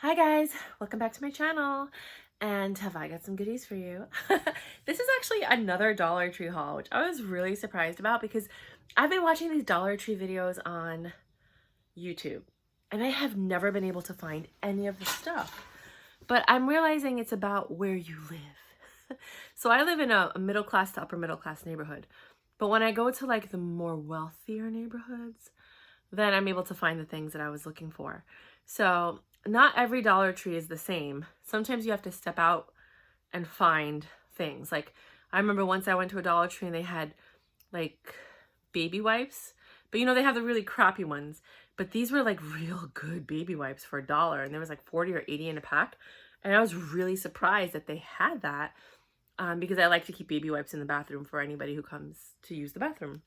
Hi guys, welcome back to my channel. And have I got some goodies for you? This is actually another Dollar Tree haul, which I was really surprised about because I've been watching these Dollar Tree videos on YouTube and I have never been able to find any of the stuff. But I'm realizing it's about where you live. So I live in a middle class to upper middle class neighborhood. But when I go to like the more wealthier neighborhoods, then I'm able to find the things that I was looking for. So not every Dollar Tree is the same. Sometimes you have to step out and find things. Like I remember once I went to a Dollar Tree and they had like baby wipes, but you know, they have the really crappy ones, but these were like real good baby wipes for $1 and there was like 40 or 80 in a pack. And I was really surprised that they had that because I like to keep baby wipes in the bathroom for anybody who comes to use the bathroom.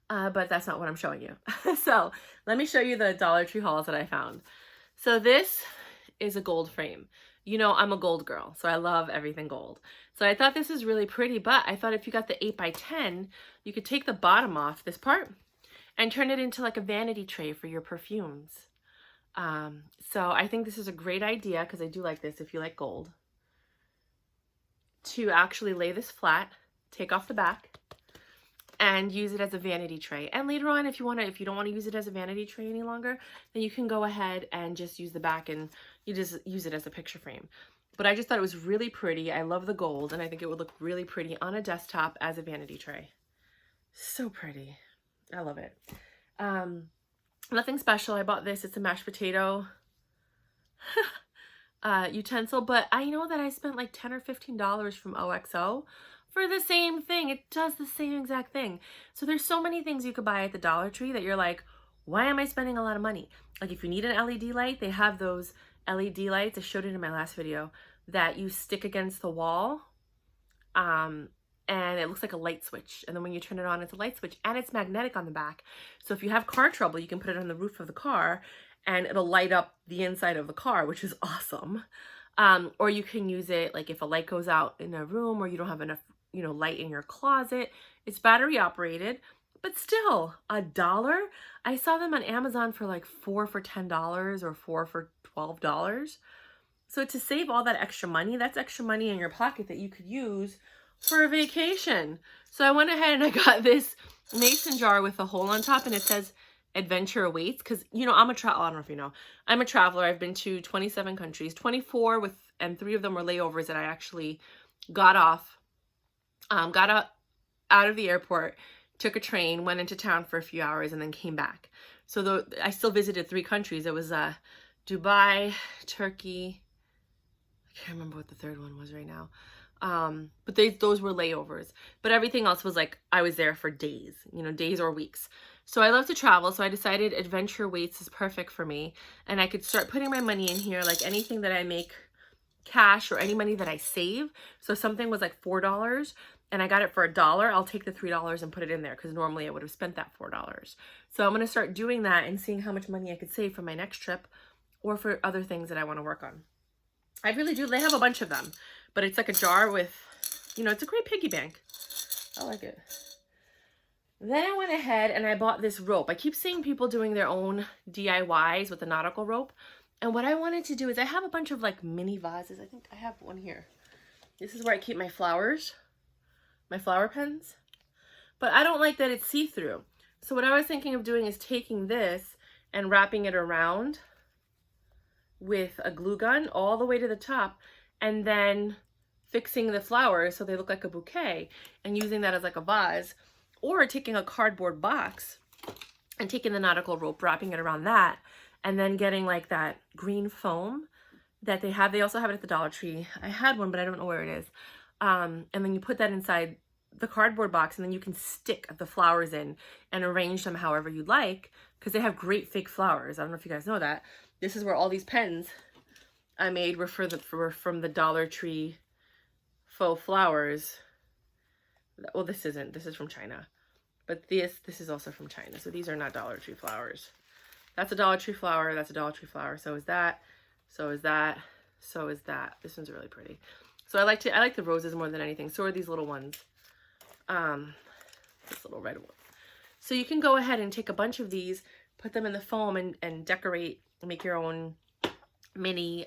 But that's not what I'm showing you. So let me show you the Dollar Tree hauls that I found. So this is a gold frame. You know, I'm a gold girl, so I love everything gold. So I thought this is really pretty, but I thought if you got the 8x10, you could take the bottom off this part and turn it into like a vanity tray for your perfumes. So I think this is a great idea because I do like this if you like gold. To actually lay this flat, take off the back, and use it as a vanity tray. And later on, if you don't want to use it as a vanity tray any longer, then you can go ahead and just use the back and you just use it as a picture frame. But I just thought it was really pretty. I love the gold and I think it would look really pretty on a desktop as a vanity tray. So pretty. I love it. Nothing special. I bought this. It's a mashed potato utensil, but I know that I spent like $10 or $15 from OXO for the same thing. It does the same exact thing. So there's so many things you could buy at the Dollar Tree that you're like, why am I spending a lot of money? Like if you need an LED light, they have those LED lights. I showed it in my last video that you stick against the wall. And it looks like a light switch. And then when you turn it on, it's a light switch and it's magnetic on the back. So if you have car trouble, you can put it on the roof of the car and it'll light up the inside of the car, which is awesome. Or you can use it like if a light goes out in a room or you don't have enough light in your closet. It's battery operated, but still $1. I saw them on Amazon for like 4 for $10 or 4 for $12. So to save all that extra money, that's extra money in your pocket that you could use for a vacation. So I went ahead and I got this mason jar with a hole on top and it says adventure awaits because I'm a I don't know if you know, I'm a traveler. I've been to 27 countries, 24 and 3 of them were layovers that I actually got out of the airport, took a train, went into town for a few hours, and then came back. So I still visited 3 countries. It was Dubai, Turkey. I can't remember what the third one was right now. But those were layovers. But everything else was like I was there for days, days or weeks. So I love to travel. So I decided Adventure Weights is perfect for me. And I could start putting my money in here, like anything that I make cash or any money that I save. So something was like $4 and I got it for $1, I'll take the $3 and put it in there because normally I would have spent that $4. So I'm going to start doing that and seeing how much money I could save for my next trip or for other things that I want to work on. I really do. They have a bunch of them, but it's like a jar with, it's a great piggy bank. I like it. Then I went ahead and I bought this rope. I keep seeing people doing their own DIYs with the nautical rope. And what I wanted to do is I have a bunch of like mini vases. I think I have one here. This is where I keep my flowers, my flower pens. But I don't like that it's see-through. So what I was thinking of doing is taking this and wrapping it around with a glue gun all the way to the top and then fixing the flowers so they look like a bouquet and using that as like a vase, or taking a cardboard box and taking the nautical rope, wrapping it around that, and then getting like that green foam that they have. They also have it at the Dollar Tree. I had one, but I don't know where it is. And then you put that inside the cardboard box and then you can stick the flowers in and arrange them however you'd like because they have great fake flowers. I don't know if you guys know that. This is where all these pens I made were from the Dollar Tree faux flowers. Well, this isn't. This is from China. But this is also from China. So these are not Dollar Tree flowers. That's a Dollar Tree flower. That's a Dollar Tree flower. So is that. So is that. So is that. This one's really pretty. So I like the roses more than anything. So are these little ones. This little red one. So you can go ahead and take a bunch of these, put them in the foam and decorate, make your own mini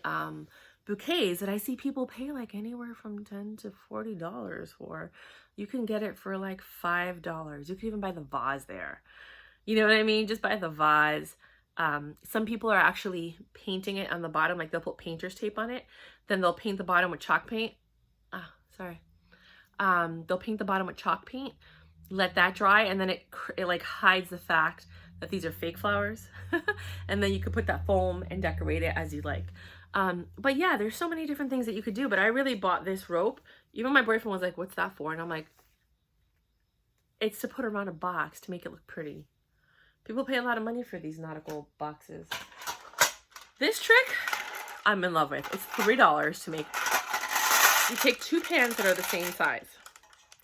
bouquets that I see people pay like anywhere from $10 to $40 for. You can get it for like $5. You can even buy the vase there. You know what I mean? Just buy the vase. Some people are actually painting it on the bottom, like they'll put painter's tape on it. Then they'll paint the bottom with chalk paint. Sorry. They'll paint the bottom with chalk paint, let that dry, and then it like hides the fact that these are fake flowers. And then you could put that foam and decorate it as you like. But yeah, there's so many different things that you could do, but I really bought this rope. Even my boyfriend was like, what's that for? And I'm like, it's to put around a box to make it look pretty. People pay a lot of money for these nautical boxes. This trick, I'm in love with. It's $3 to make. You take 2 pans that are the same size,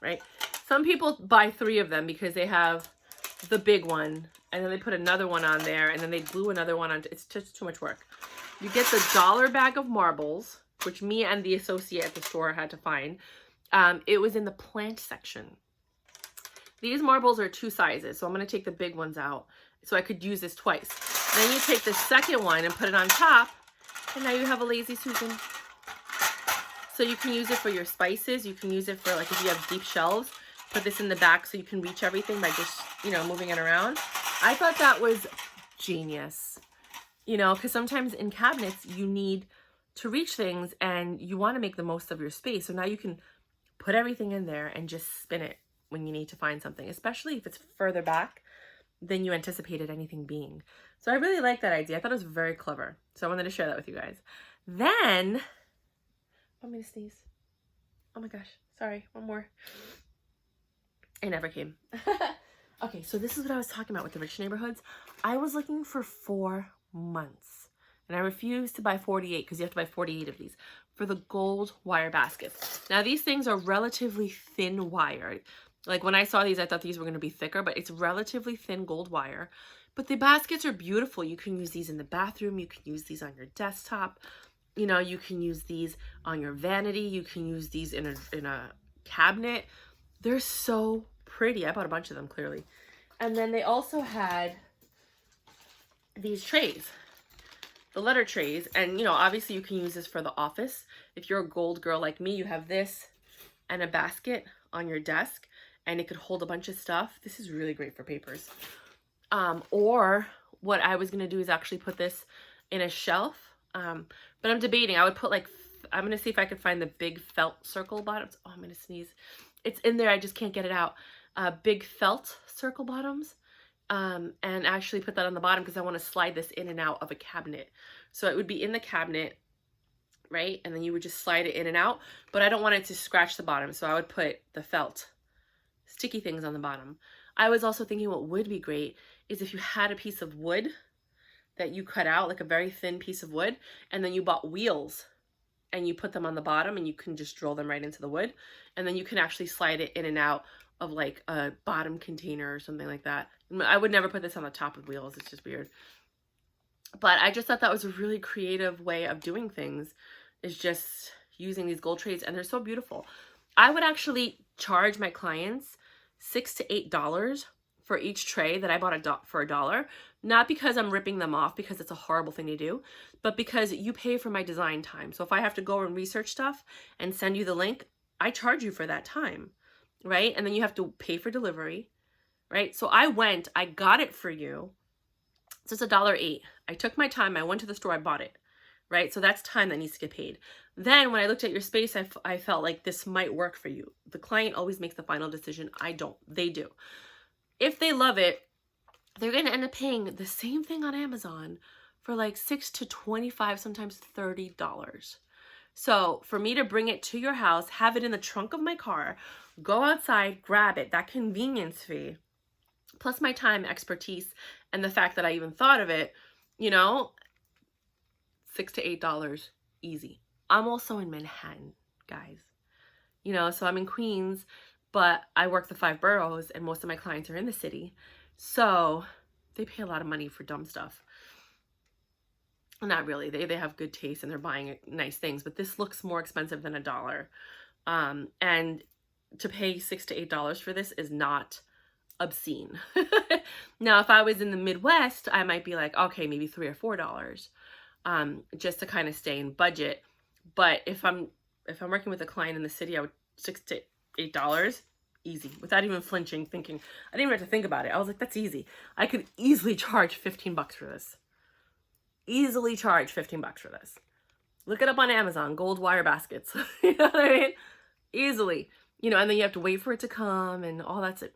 right? Some people buy 3 of them because they have the big one, and then they put another one on there, and then they glue another one on. It's just too much work. You get the dollar bag of marbles, which me and the associate at the store had to find. It was in the plant section. These marbles are 2 sizes, so I'm going to take the big ones out so I could use this twice. Then you take the second one and put it on top, and now you have a Lazy Susan. So you can use it for your spices. You can use it for, like, if you have deep shelves, put this in the back so you can reach everything by just, you know, moving it around. I thought that was genius, you know, because sometimes in cabinets you need to reach things and you want to make the most of your space. So now you can put everything in there and just spin it when you need to find something, especially if it's further back than you anticipated anything being. So I really like that idea. I thought it was very clever. So I wanted to share that with you guys. Then, want me to sneeze? Oh my gosh, sorry, one more. It never came. Okay, so this is what I was talking about with the rich neighborhoods. I was looking for 4 months, and I refused to buy 48 because you have to buy 48 of these for the gold wire baskets. Now, these things are relatively thin wire. Like when I saw these, I thought these were going to be thicker, but it's relatively thin gold wire. But the baskets are beautiful. You can use these in the bathroom. You can use these on your desktop. You know, you can use these on your vanity. You can use these in a cabinet. They're so pretty. I bought a bunch of them, clearly. And then they also had these trays, the letter trays. And, you know, obviously you can use this for the office. If you're a gold girl like me, you have this and a basket on your desk, and it could hold a bunch of stuff. This is really great for papers. Or what I was going to do is actually put this in a shelf. But I'm debating. I would put like, I'm going to see if I could find the big felt circle bottoms. Oh, I'm going to sneeze. It's in there. I just can't get it out. Big felt circle bottoms. And actually put that on the bottom because I want to slide this in and out of a cabinet. So it would be in the cabinet, right? And then you would just slide it in and out. But I don't want it to scratch the bottom. So I would put the felt sticky things on the bottom. I was also thinking what would be great is if you had a piece of wood that you cut out, like a very thin piece of wood, and then you bought wheels and you put them on the bottom and you can just drill them right into the wood. And then you can actually slide it in and out of like a bottom container or something like that. I would never put this on the top of wheels. It's just weird. But I just thought that was a really creative way of doing things, is just using these gold trays, and they're so beautiful. I would actually charge my clients $6 to $8 for each tray that I bought for $1. Not because I'm ripping them off, because it's a horrible thing to do, but because you pay for my design time. So if I have to go and research stuff and send you the link, I charge you for that time, right? And then you have to pay for delivery, right? So I got it for you. So it's $1.08. I took my time. I went to the store. I bought it, right? So that's time that needs to get paid. Then when I looked at your space, I felt like this might work for you. The client always makes the final decision. I don't. They do. If they love it, they're going to end up paying the same thing on Amazon for like $6 to $25, sometimes $30. So for me to bring it to your house, have it in the trunk of my car, go outside, grab it, that convenience fee, plus my time, expertise, and the fact that I even thought of it, you know, $6 to $8, easy. I'm also in Manhattan, guys. You know, so I'm in Queens, but I work the 5 boroughs, and most of my clients are in the city. So they pay a lot of money for dumb stuff. Not really. They have good taste and they're buying nice things, but this looks more expensive than $1. And to pay $6 to $8 for this is not obscene. Now, if I was in the Midwest, I might be like, okay, maybe $3 or $4. just to kind of stay in budget. But if I'm working with a client in the city, I would $6 to $8 easy, without even flinching, thinking. I didn't even have to think about it. I was like, that's easy. I could easily charge 15 bucks for this. Easily charge 15 bucks for this. Look it up on Amazon, gold wire baskets. You know what I mean? Easily. You know, and then you have to wait for it to come and all that's it.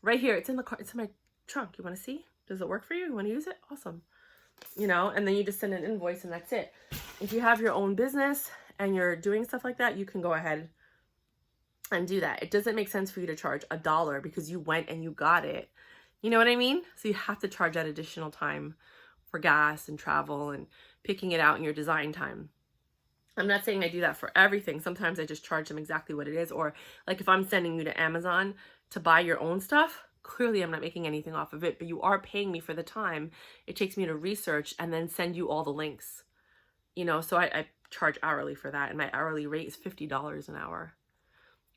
Right here, it's in the car, it's in my trunk. You want to see? Does it work for you? You want to use it? Awesome. You know, and then you just send an invoice and that's it. If you have your own business and you're doing stuff like that, you can go ahead and do that. It doesn't make sense for you to charge $1 because you went and you got it. You know what I mean? So you have to charge that additional time for gas and travel and picking it out in your design time. I'm not saying I do that for everything. Sometimes I just charge them exactly what it is. Or like if I'm sending you to Amazon to buy your own stuff, clearly I'm not making anything off of it, but you are paying me for the time it takes me to research and then send you all the links. You know, so I charge hourly for that, and my hourly rate is $50 an hour,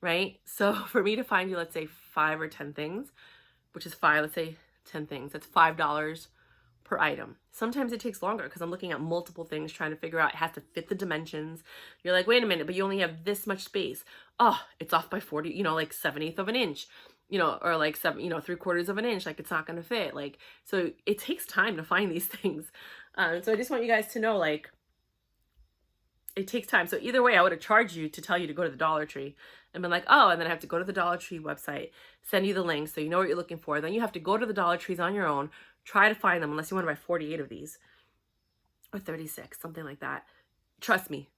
right? So for me to find you, let's say 5 or 10 things, which is 5, let's say 10 things, that's $5 per item. Sometimes it takes longer because I'm looking at multiple things, trying to figure out it has to fit the dimensions. You're like, wait a minute, but you only have this much space. Oh, it's off by 40, you know, like 1/7 of an inch, you know, or like 3/4 of an inch, like it's not going to fit. Like, so it takes time to find these things. So I just want you guys to know, like, it takes time. So either way, I would have charged you to tell you to go to the Dollar Tree and been like, oh, and then I have to go to the Dollar Tree website, send you the links so you know what you're looking for. Then you have to go to the Dollar Trees on your own, try to find them, unless you want to buy 48 of these or 36, something like that. Trust me,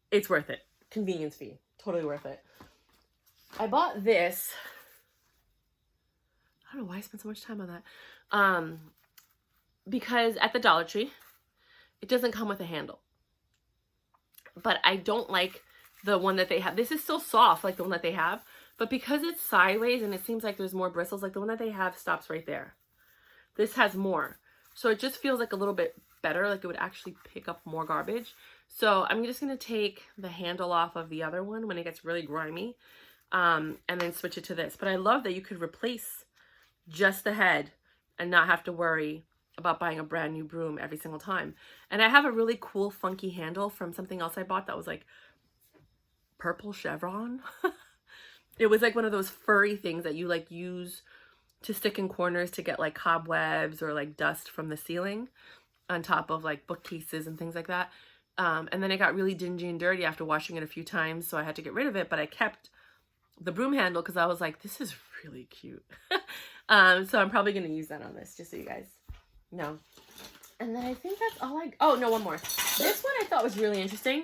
it's worth it. Convenience fee, totally worth it. I bought this. I don't know why I spent so much time on that. Because at the Dollar Tree, it doesn't come with a handle. But I don't like the one that they have. This is still soft, like the one that they have. But because it's sideways and it seems like there's more bristles, like the one that they have stops right there. This has more. So it just feels like a little bit better, like it would actually pick up more garbage. So I'm just going to take the handle off of the other one when it gets really grimy, and then switch it to this. But I love that you could replace just the head and not have to worry about buying a brand new broom every single time. And I have a really cool funky handle from something else I bought that was like purple chevron. It was like one of those furry things that you like use to stick in corners to get like cobwebs or like dust from the ceiling on top of like bookcases and things like that. And then it got really dingy and dirty after washing it a few times, so I had to get rid of it, but I kept the broom handle because I was like, this is really cute. So I'm probably going to use that on this, just so you guys know. And then I think that's all oh no, one more. This one I thought was really interesting.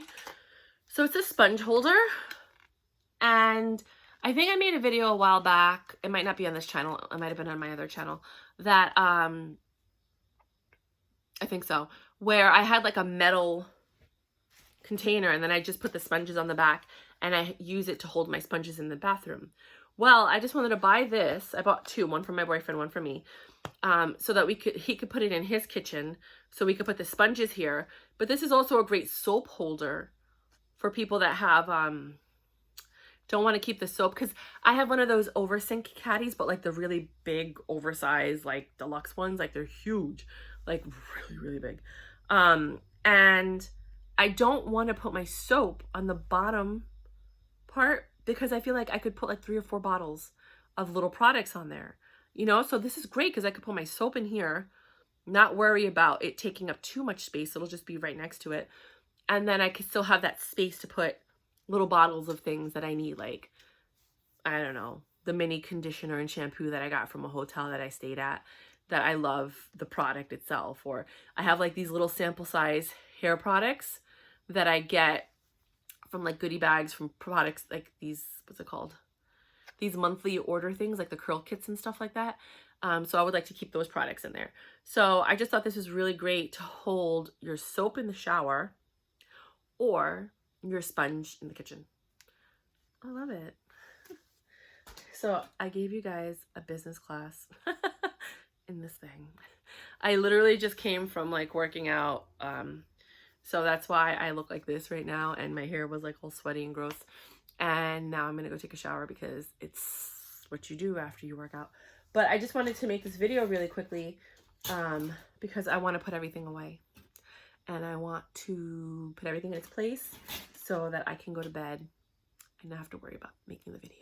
So it's a sponge holder, and I think I made a video a while back, it might not be on this channel, it might have been on my other channel, that I think so, where I had like a metal container and then I just put the sponges on the back and I use it to hold my sponges in the bathroom. Well, I just wanted to buy this. I bought two, one for my boyfriend, one for me, so that he could put it in his kitchen, so we could put the sponges here. But this is also a great soap holder for people that have don't want to keep the soap, because I have one of those oversint caddies, but like the really big oversized like deluxe ones, like they're huge, like really big, and I don't want to put my soap on the bottom part because I feel like I could put like 3 or 4 bottles of little products on there, you know. So this is great because I could put my soap in here, not worry about it taking up too much space. It'll just be right next to it, and then I could still have that space to put little bottles of things that I need, like, I don't know, the mini conditioner and shampoo that I got from a hotel that I stayed at, that I love the product itself. Or I have like these little sample size hair products that I get from like goodie bags from products like these, what's it called? These monthly order things, like the curl kits and stuff like that. So I would like to keep those products in there. So I just thought this was really great to hold your soap in the shower or your sponge in the kitchen. I love it. So I gave you guys a business class in this thing. I literally just came from like working out. So that's why I look like this right now, and my hair was like all sweaty and gross. And now I'm gonna go take a shower because it's what you do after you work out. But I just wanted to make this video really quickly because I want to put everything away. and I want to put everything in its place so that I can go to bed and not have to worry about making the video.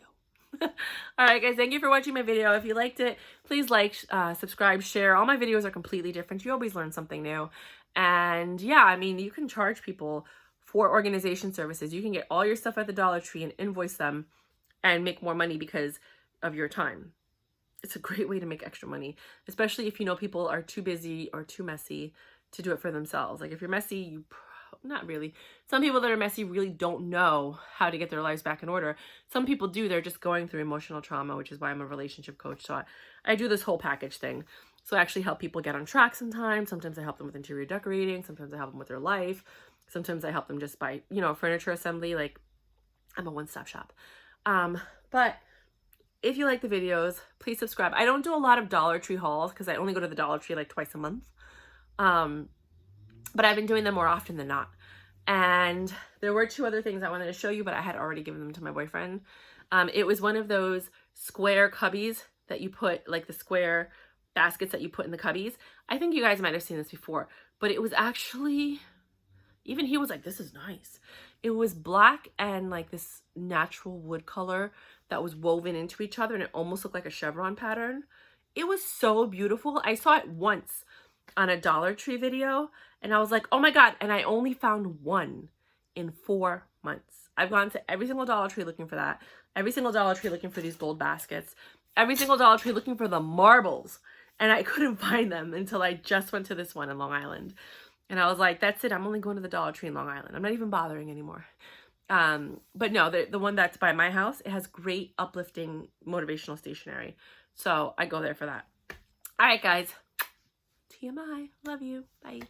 All right, guys, thank you for watching my video. If you liked it, please like, subscribe, share. All my videos are completely different. You always learn something new. And yeah, I mean, you can charge people for organization services. You can get all your stuff at the Dollar Tree and invoice them and make more money because of your time. It's a great way to make extra money, especially if you know people are too busy or too messy to do it for themselves. Like if you're messy, you not really. Some people that are messy really don't know how to get their lives back in order. Some people do. They're just going through emotional trauma, which is why I'm a relationship coach. So I do this whole package thing. So I actually help people get on track sometimes. Sometimes I help them with interior decorating. Sometimes I help them with their life. Sometimes I help them just by, you know, furniture assembly. Like I'm a one-stop shop. But if you like the videos, please subscribe. I don't do a lot of Dollar Tree hauls because I only go to the Dollar Tree like twice a month. But I've been doing them more often than not. And there were 2 other things I wanted to show you, but I had already given them to my boyfriend. It was one of those square cubbies that you put, like the square baskets that you put in the cubbies. I think you guys might have seen this before, but it was actually, even he was like, this is nice. It was black and like this natural wood color that was woven into each other, and it almost looked like a chevron pattern. It was so beautiful. I saw it once on a Dollar Tree video, and I was like, oh my God. And I only found one in 4 months. I've gone to every single Dollar Tree looking for that. Every single Dollar Tree looking for these gold baskets. Every single Dollar Tree looking for the marbles. And I couldn't find them until I just went to this one in Long Island. And I was like, that's it. I'm only going to the Dollar Tree in Long Island. I'm not even bothering anymore. But no, the one that's by my house, it has great uplifting motivational stationery. So I go there for that. All right, guys. TMI. Love you. Bye.